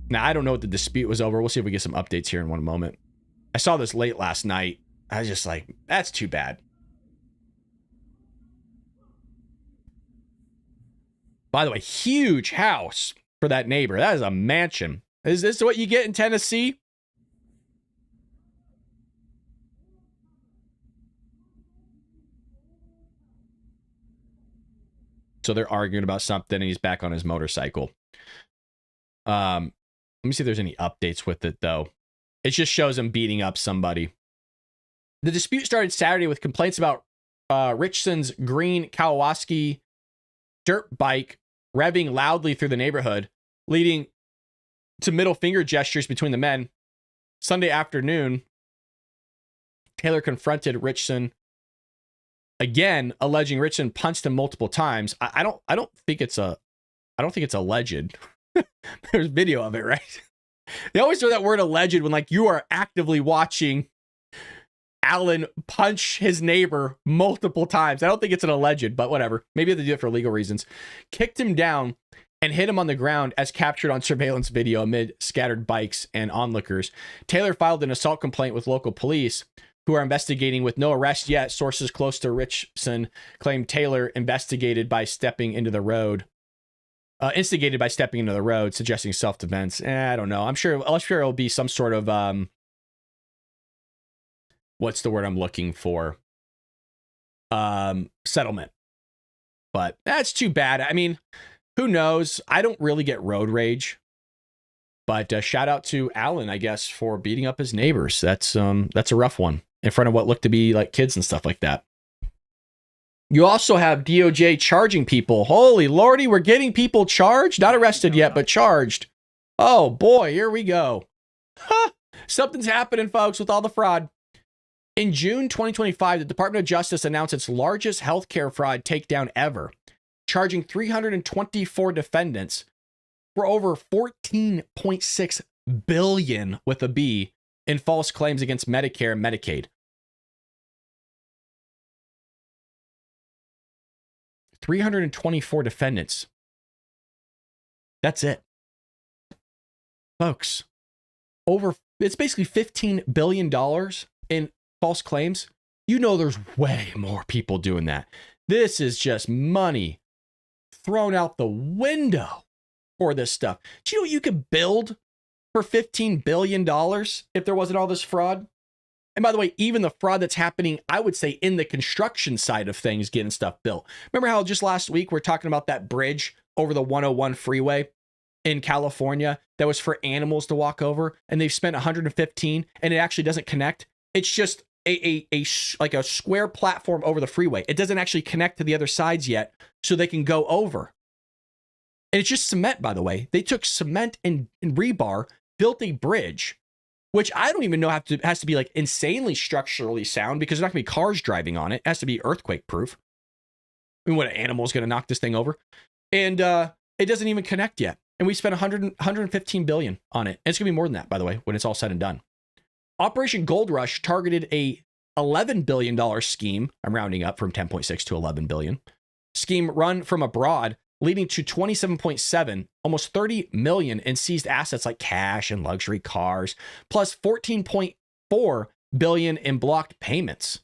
Now, I don't know what the dispute was over. We'll see if we get some updates here in one moment. I saw this late last night. I was just like, that's too bad. By the way, huge house for that neighbor. That is a mansion. Is this what you get in Tennessee? So they're arguing about something and he's back on his motorcycle. Let me see if there's any updates with it, though. It just shows him beating up somebody. The dispute started Saturday with complaints about Richson's green Kawasaki dirt bike revving loudly through the neighborhood, leading to middle finger gestures between the men. Sunday afternoon, Taylor confronted Richson again, alleging Richson punched him multiple times. I don't think it's alleged. There's video of it, right? They always throw that word alleged when like you are actively watching Alan punch his neighbor multiple times. I don't think it's an alleged, but whatever. Maybe they do it for legal reasons. Kicked him down and hit him on the ground as captured on surveillance video amid scattered bikes and onlookers. Taylor filed an assault complaint with local police who are investigating with no arrest yet. Sources close to Richson claim Taylor instigated by stepping into the road, suggesting self-defense. I don't know. I'm sure it'll be some sort of, what's the word I'm looking for? Settlement. But that's too bad. I mean, Who knows? I don't really get road rage. But shout out to Alan, I guess, for beating up his neighbors. That's a rough one in front of what looked to be like kids and stuff like that. You also have DOJ charging people. Holy lordy, we're getting people charged? Not arrested yet, but charged. Oh boy, here we go. Huh. Something's happening, folks, with all the fraud. In June 2025, the Department of Justice announced its largest healthcare fraud takedown ever, charging 324 defendants for over $14.6 billion with a B in false claims against Medicare and Medicaid. 324 defendants. That's it. Folks, it's basically $15 billion in false claims. You know there's way more people doing that. This is just money thrown out the window for this stuff. Do you know what you could build for $15 billion if there wasn't all this fraud? And by the way, even the fraud that's happening, I would say, in the construction side of things, getting stuff built. Remember how just last week we're talking about that bridge over the 101 freeway in California that was for animals to walk over, and they've spent 115 and it actually doesn't connect? It's just like a square platform over the freeway. It doesn't actually connect to the other sides yet, so they can go over. And it's just cement, by the way. They took cement and rebar, built a bridge, which I don't even know has to be like insanely structurally sound, because there's not going to be cars driving on it. It has to be earthquake proof. I mean, what, an animal's going to knock this thing over? And it doesn't even connect yet. And we spent 115 billion on it. And it's going to be more than that, by the way, when it's all said and done. Operation Gold Rush targeted a $11 billion scheme. I'm rounding up from 10.6 to 11 billion. Scheme run from abroad, leading to 27.7, almost 30 million in seized assets like cash and luxury cars, plus 14.4 billion in blocked payments.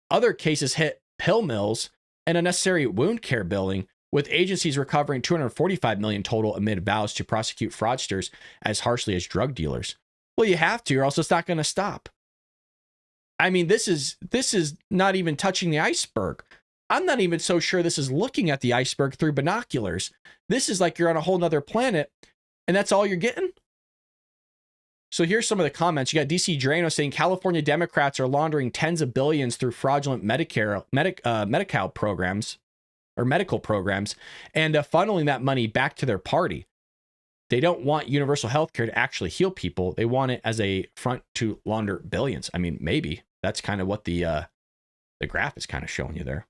Other cases hit pill mills and unnecessary wound care billing, with agencies recovering 245 million total amid vows to prosecute fraudsters as harshly as drug dealers. Well, you have to, or else it's not going to stop. I mean, this is not even touching the iceberg. I'm not even so sure this is looking at the iceberg through binoculars. This is like you're on a whole nother planet, and that's all you're getting. So here's some of the comments. You got DC Drano saying California Democrats are laundering tens of billions through fraudulent medical programs, and funneling that money back to their party. They don't want universal health care to actually heal people. They want it as a front to launder billions. I mean, maybe that's kind of what the graph is kind of showing you there.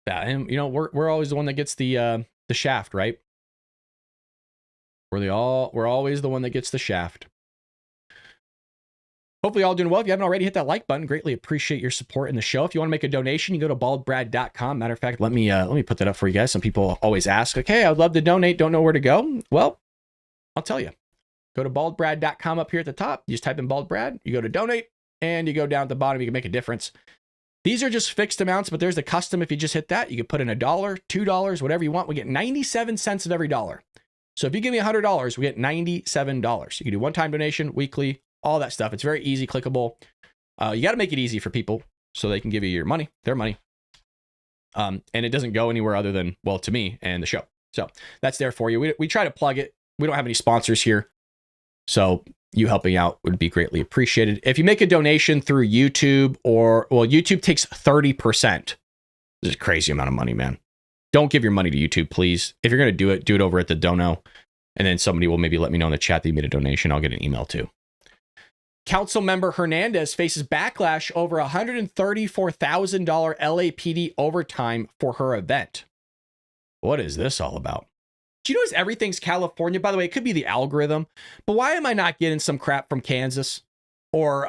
Yeah, and we're always the one that gets the shaft, right? We're always the one that gets the shaft. Hopefully all doing well. If you haven't already, hit that like button. Greatly appreciate your support in the show. If you want to make a donation, you go to baldbrad.com. Matter of fact, let me put that up for you guys. Some people always ask, like, hey, I'd love to donate, don't know where to go. Well, I'll tell you. Go to baldbrad.com up here at the top. You just type in baldbrad, you go to donate, and you go down at the bottom, you can make a difference. These are just fixed amounts, but there's the custom. If you just hit that, you can put in $1, $2, whatever you want. We get 97 cents of every dollar. So if you give me $100, we get $97. You can do one-time donation, weekly, all that stuff. It's very easy, clickable. You got to make it easy for people so they can give you your money, their money. And it doesn't go anywhere other than, well, to me and the show. So that's there for you. We try to plug it. We don't have any sponsors here, so you helping out would be greatly appreciated. If you make a donation through YouTube YouTube takes 30%. This is a crazy amount of money, man. Don't give your money to YouTube, please. If you're going to do it over at the Dono. And then somebody will maybe let me know in the chat that you made a donation. I'll get an email too. Council member Hernandez faces backlash over $134,000 LAPD overtime for her event. What is this all about? Do you notice everything's California? By the way, it could be the algorithm, but why am I not getting some crap from Kansas or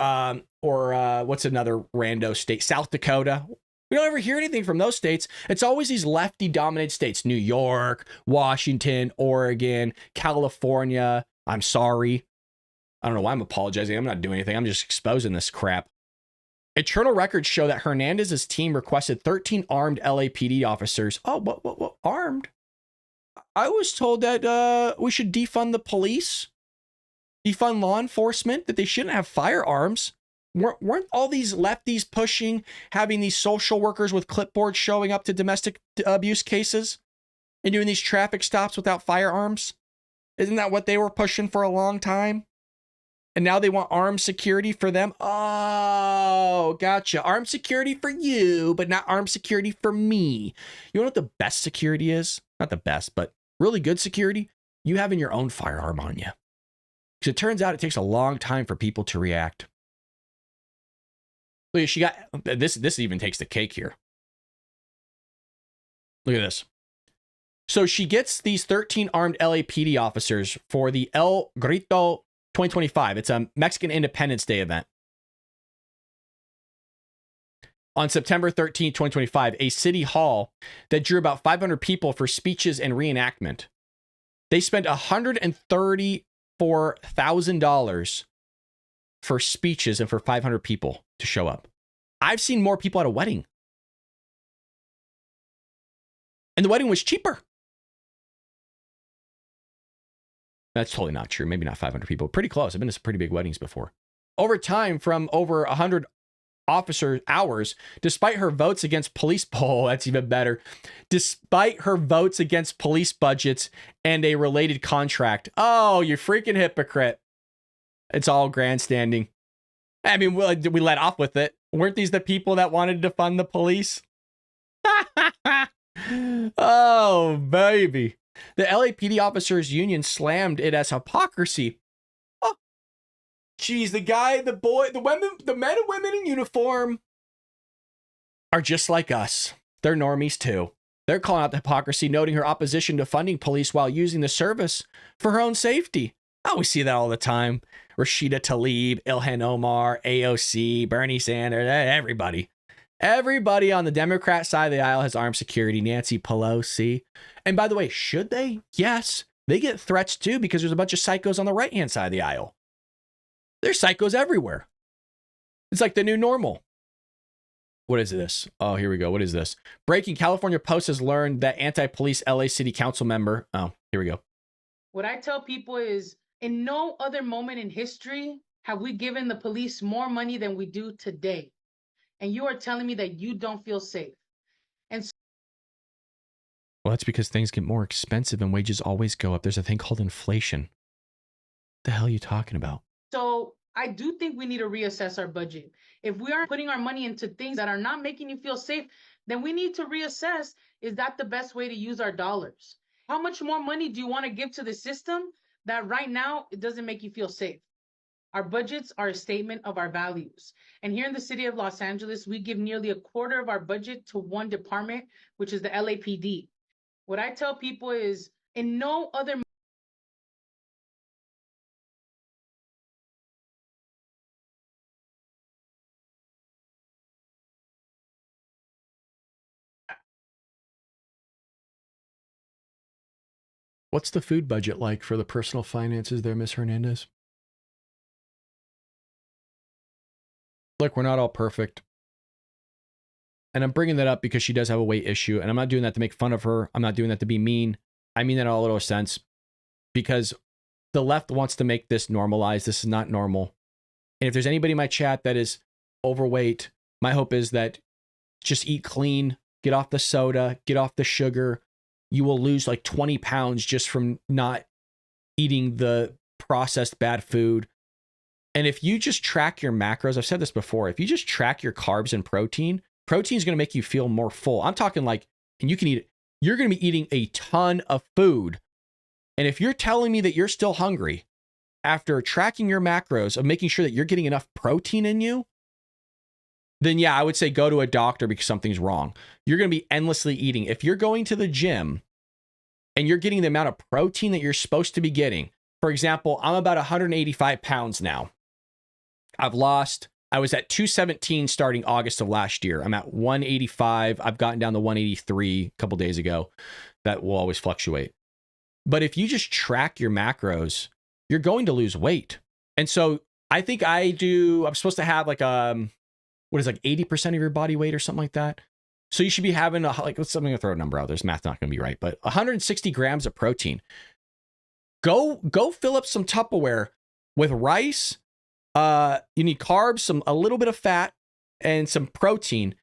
what's another rando state? South Dakota. We don't ever hear anything from those states. It's always these lefty-dominated states: New York, Washington, Oregon, California. I'm sorry. I don't know why I'm apologizing. I'm not doing anything. I'm just exposing this crap. Internal records show that Hernandez's team requested 13 armed LAPD officers. Oh, what armed? I was told that we should defund the police, defund law enforcement, that they shouldn't have firearms. Weren't all these lefties pushing having these social workers with clipboards showing up to domestic abuse cases and doing these traffic stops without firearms? Isn't that what they were pushing for a long time? And now they want armed security for them? Oh, gotcha. Armed security for you, but not armed security for me. You know what the best security is? Not the best, but really good security? You having your own firearm on you. Because it turns out it takes a long time for people to react. Look, she got this even takes the cake here. Look at this. So she gets these 13 armed LAPD officers for the El Grito 2025. It's a Mexican Independence Day event. On September 13, 2025, a city hall that drew about 500 people for speeches and reenactment. They spent $134,000 for speeches and for 500 people to show up. I've seen more people at a wedding. And the wedding was cheaper. That's totally not true. Maybe not 500 people. Pretty close. I've been to some pretty big weddings before. Over time, from over 100 officer hours, despite her votes against police that's even better. Despite her votes against police budgets and a related contract. Oh, you freaking hypocrite. It's all grandstanding. I mean, we let off with it. Weren't these the people that wanted to fund the police? Oh, baby. The LAPD officers union slammed it as hypocrisy. Oh, geez, the guy, the boy, the women, the men and women in uniform are just like us. They're normies too. They're calling out the hypocrisy, noting her opposition to funding police while using the service for her own safety. Oh, we see that all the time. Rashida Tlaib, Ilhan Omar, AOC, Bernie Sanders, everybody. Everybody on the Democrat side of the aisle has armed security. Nancy Pelosi. And by the way, should they? Yes. They get threats too because there's a bunch of psychos on the right-hand side of the aisle. There's psychos everywhere. It's like the new normal. What is this? Oh, here we go. What is this? Breaking. California Post has learned that anti-police LA City Council member. Oh, here we go. What I tell people is, in no other moment in history have we given the police more money than we do today. And you are telling me that you don't feel safe. And well, that's because things get more expensive and wages always go up. There's a thing called inflation. What the hell are you talking about? so I do think we need to reassess our budget. If we are putting our money into things that are not making you feel safe, then we need to reassess, is that the best way to use our dollars? How much more money do you want to give to the system that right now it doesn't make you feel safe? Our budgets are a statement of our values. And here in the city of Los Angeles, we give nearly a quarter of our budget to one department, which is the LAPD. What I tell people is, in no other What's the food budget like for the personal finances there, Miss Hernandez? Look, we're not all perfect. And I'm bringing that up because she does have a weight issue. And I'm not doing that to make fun of her. I'm not doing that to be mean. I mean that in all little sense. Because the left wants to make this normalized. This is not normal. And if there's anybody in my chat that is overweight, my hope is that just eat clean, get off the soda, get off the sugar. You will lose like 20 pounds just from not eating the processed bad food. And if you just track your macros, I've said this before, if you just track your carbs and protein is going to make you feel more full. I'm talking like, and you can eat it, you're going to be eating a ton of food. And if you're telling me that you're still hungry after tracking your macros of making sure that you're getting enough protein in you, then yeah, I would say go to a doctor because something's wrong. You're going to be endlessly eating. If you're going to the gym and you're getting the amount of protein that you're supposed to be getting, for example, I'm about 185 pounds now. I was at 217 starting August of last year. I'm at 185. I've gotten down to 183 a couple days ago. That will always fluctuate. But if you just track your macros, you're going to lose weight. And so I think I'm supposed to have like like 80% of your body weight or something like that. So you should be having let's throw a number out. There's math not going to be right, but 160 grams of protein. Go fill up some Tupperware with rice You need carbs, a little bit of fat, and some protein.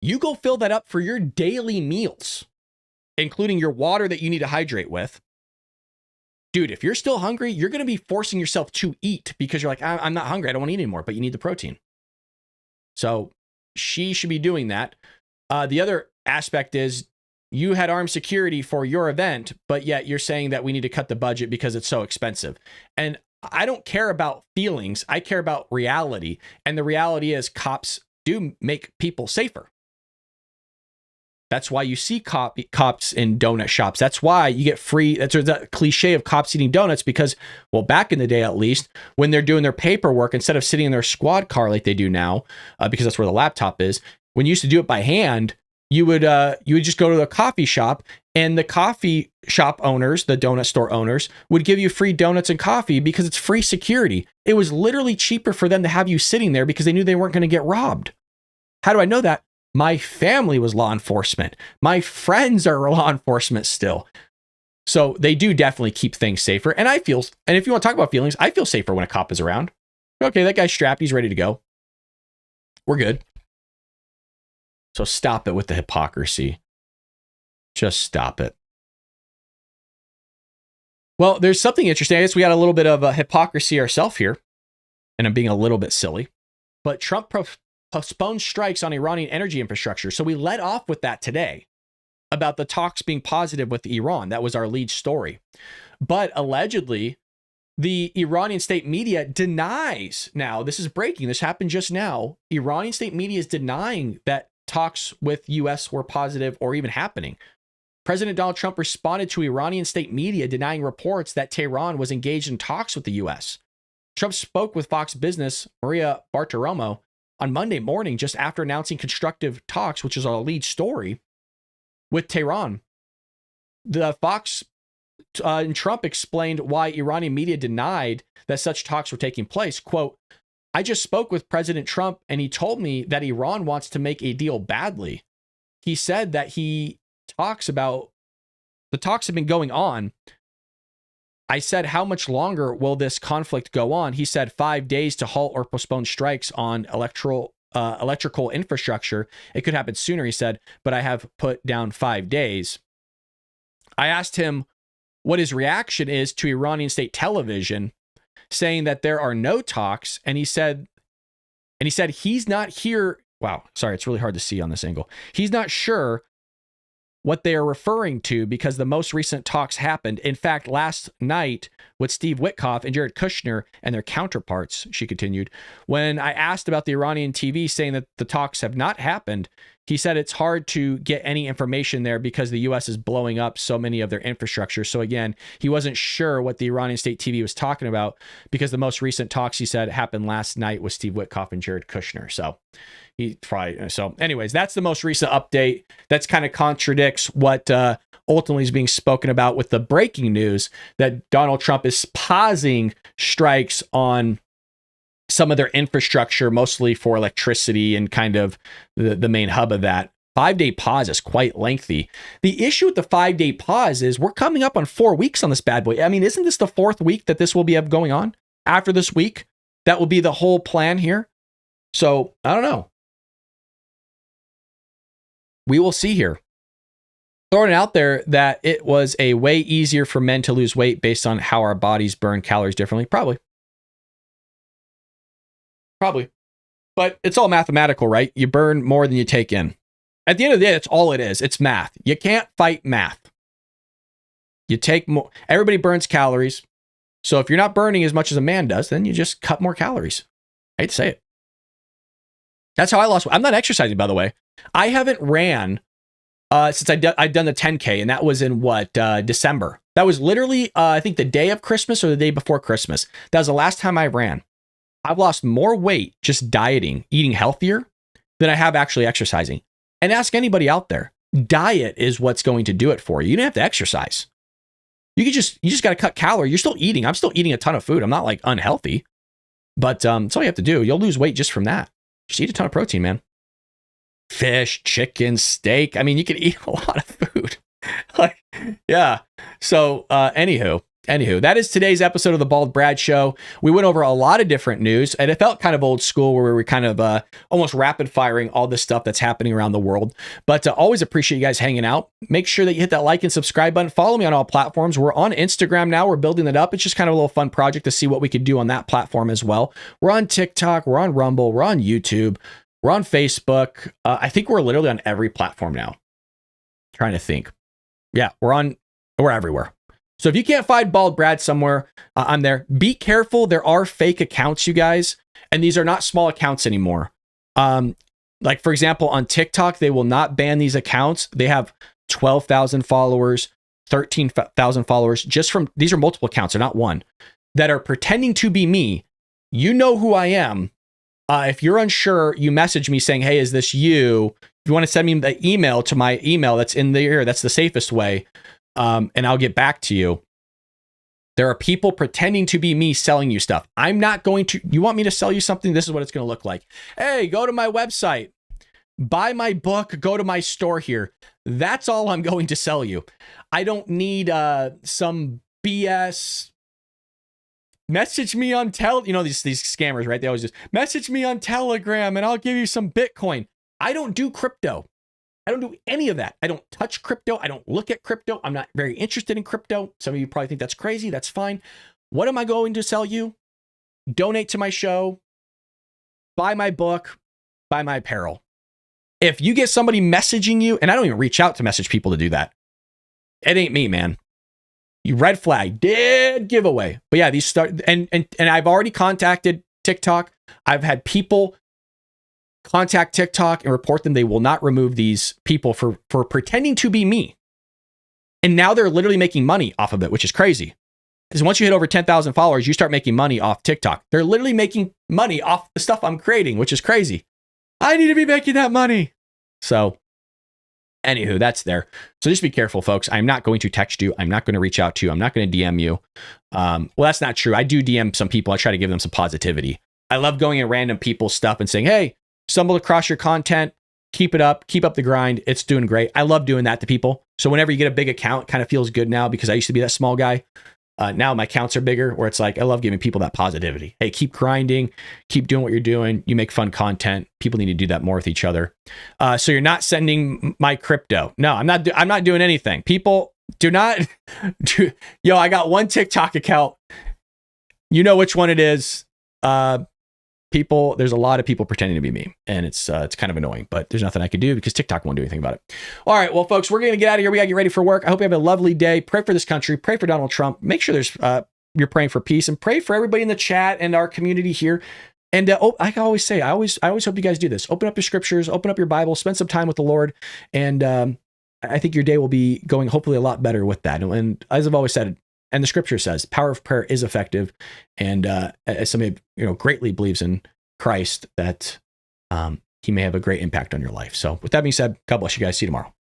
You go fill that up for your daily meals, including your water that you need to hydrate with. Dude, if you're still hungry, you're going to be forcing yourself to eat because you're like, I'm not hungry. I don't want to eat anymore, but you need the protein. So she should be doing that. The other aspect is you had armed security for your event, but yet you're saying that we need to cut the budget because it's so expensive. And I don't care about feelings. I care about reality. And the reality is cops do make people safer. That's why you see cops in donut shops. That's why you get free. That's the cliche of cops eating donuts because, well, back in the day, at least, when they're doing their paperwork, instead of sitting in their squad car like they do now, because that's where the laptop is, when you used to do it by hand, you would just go to the coffee shop, and the coffee shop owners, the donut store owners, would give you free donuts and coffee because it's free security. It was literally cheaper for them to have you sitting there because they knew they weren't going to get robbed. How do I know that? My family was law enforcement. My friends are law enforcement still. So they do definitely keep things safer. And if you want to talk about feelings, I feel safer when a cop is around. Okay, that guy's strapped. He's ready to go. We're good. So stop it with the hypocrisy. Just stop it. Well, there's something interesting. I guess we got a little bit of a hypocrisy ourselves here. And I'm being a little bit silly. But Trump postponed strikes on Iranian energy infrastructure. So we led off with that today about the talks being positive with Iran. That was our lead story. But allegedly, the Iranian state media denies now, this is breaking, this happened just now. Iranian state media is denying that talks with US were positive or even happening. President Donald Trump responded to Iranian state media denying reports that Tehran was engaged in talks with the US. Trump spoke with Fox Business Maria Bartiromo on Monday morning, just after announcing constructive talks, which is our lead story, with Tehran. The Fox and Trump explained why Iranian media denied that such talks were taking place. Quote, I just spoke with President Trump and he told me that Iran wants to make a deal badly. He said that the talks have been going on. I said, how much longer will this conflict go on? He said 5 days to halt or postpone strikes on electrical infrastructure. It could happen sooner, he said, but I have put down 5 days. I asked him what his reaction is to Iranian state television saying that there are no talks. And he said he's not here. Wow. Sorry. It's really hard to see on this angle. He's not sure what they are referring to because the most recent talks happened. In fact, last night with Steve Witkoff and Jared Kushner and their counterparts, she continued, when I asked about the Iranian TV saying that the talks have not happened, he said it's hard to get any information there because the U.S. is blowing up so many of their infrastructure. So again, he wasn't sure what the Iranian state TV was talking about because the most recent talks, he said, happened last night with Steve Witkoff and Jared Kushner. So anyways, that's the most recent update. That's kind of contradicts what ultimately is being spoken about with the breaking news that Donald Trump is pausing strikes on some of their infrastructure, mostly for electricity and kind of the main hub of that. 5-day pause is quite lengthy. The issue with the 5-day pause is we're coming up on 4 weeks on this bad boy. I mean, isn't this the 4th week that this will be going on? After this week, that will be the whole plan here. So I don't know. We will see here. Throwing it out there that it was a way easier for men to lose weight based on how our bodies burn calories differently. Probably. But it's all mathematical, right? You burn more than you take in. At the end of the day, that's all it is. It's math. You can't fight math. You take more. Everybody burns calories. So if you're not burning as much as a man does, then you just cut more calories. I hate to say it. That's how I lost weight. I'm not exercising, by the way. I haven't ran since I'd done the 10K, and that was in December. That was literally, I think, the day of Christmas or the day before Christmas. That was the last time I ran. I've lost more weight just dieting, eating healthier, than I have actually exercising. And ask anybody out there. Diet is what's going to do it for you. You don't have to exercise. You just got to cut calories. You're still eating. I'm still eating a ton of food. I'm not like unhealthy, but that's all you have to do. You'll lose weight just from that. Just eat a ton of protein, man. Fish, chicken, steak. I mean, you can eat a lot of food. Yeah. So, anywho, Anywho, that is today's episode of the Bald Brad Show. We went over a lot of different news, and it felt kind of old school where we were kind of almost rapid firing all this stuff that's happening around the world. But always appreciate you guys hanging out. Make sure that you hit that like and subscribe button. Follow me on all platforms. We're on Instagram now. We're building it up. It's just kind of a little fun project to see what we could do on that platform as well. We're on TikTok. We're on Rumble. We're on YouTube. We're on Facebook. I think we're literally on every platform now. Trying to think. Yeah, we're everywhere. So if you can't find Bald Brad somewhere, I'm there. Be careful. There are fake accounts, you guys. And these are not small accounts anymore. Like, for example, on TikTok, they will not ban these accounts. They have 12,000 followers, 13,000 followers. These are multiple accounts. They're not one. That are pretending to be me. You know who I am. If you're unsure, you message me saying, hey, is this you? If you want to send me the email to my email that's in there, that's the safest way. And I'll get back to you. There are people pretending to be me selling you stuff. I'm not going to, you want me to sell you something? This is what it's going to look like. Hey, go to my website, buy my book, go to my store here. That's all I'm going to sell you. I don't need some BS. Message me on these scammers, right? They always just message me on Telegram and I'll give you some Bitcoin. I don't do crypto. I don't do any of that. I don't touch crypto. I don't look at crypto. I'm not very interested in crypto. Some of you probably think that's crazy. That's fine. What am I going to sell you? Donate to my show, buy my book, buy my apparel. If you get somebody messaging you, and I don't even reach out to message people to do that. It ain't me, man. You red flag, dead giveaway. But yeah, these start, and I've already contacted TikTok. I've had people contact TikTok and report them. They will not remove these people for pretending to be me. And now they're literally making money off of it, which is crazy. Because once you hit over 10,000 followers, you start making money off TikTok. They're literally making money off the stuff I'm creating, which is crazy. I need to be making that money. So anywho, that's there. So just be careful, folks. I'm not going to text you. I'm not going to reach out to you. I'm not going to DM you. Well, that's not true. I do DM some people. I try to give them some positivity. I love going in random people's stuff and saying, hey, stumbled across your content. Keep it up. Keep up the grind. It's doing great. I love doing that to people. So whenever you get a big account, it kind of feels good now because I used to be that small guy. Now my accounts are bigger where it's like, I love giving people that positivity. Hey, keep grinding, keep doing what you're doing. You make fun content. People need to do that more with each other. So you're not sending my crypto. No, I'm not doing anything. People do not yo, I got one TikTok account. You know which one it is. There's a lot of people pretending to be me, and it's kind of annoying, but there's nothing I can do because TikTok won't do anything about it. All right, well, folks, we're going to get out of here. We got to get ready for work. I hope you have a lovely day. Pray for this country. Pray for Donald Trump. Make sure you're praying for peace, and pray for everybody in the chat and our community here. And I always say, I always hope you guys do this. Open up your scriptures, open up your Bible, spend some time with the Lord, and I think your day will be going hopefully a lot better with that. And as I've always said, and the scripture says, power of prayer is effective. And as somebody greatly believes in Christ, that he may have a great impact on your life. So with that being said, God bless you guys. See you tomorrow.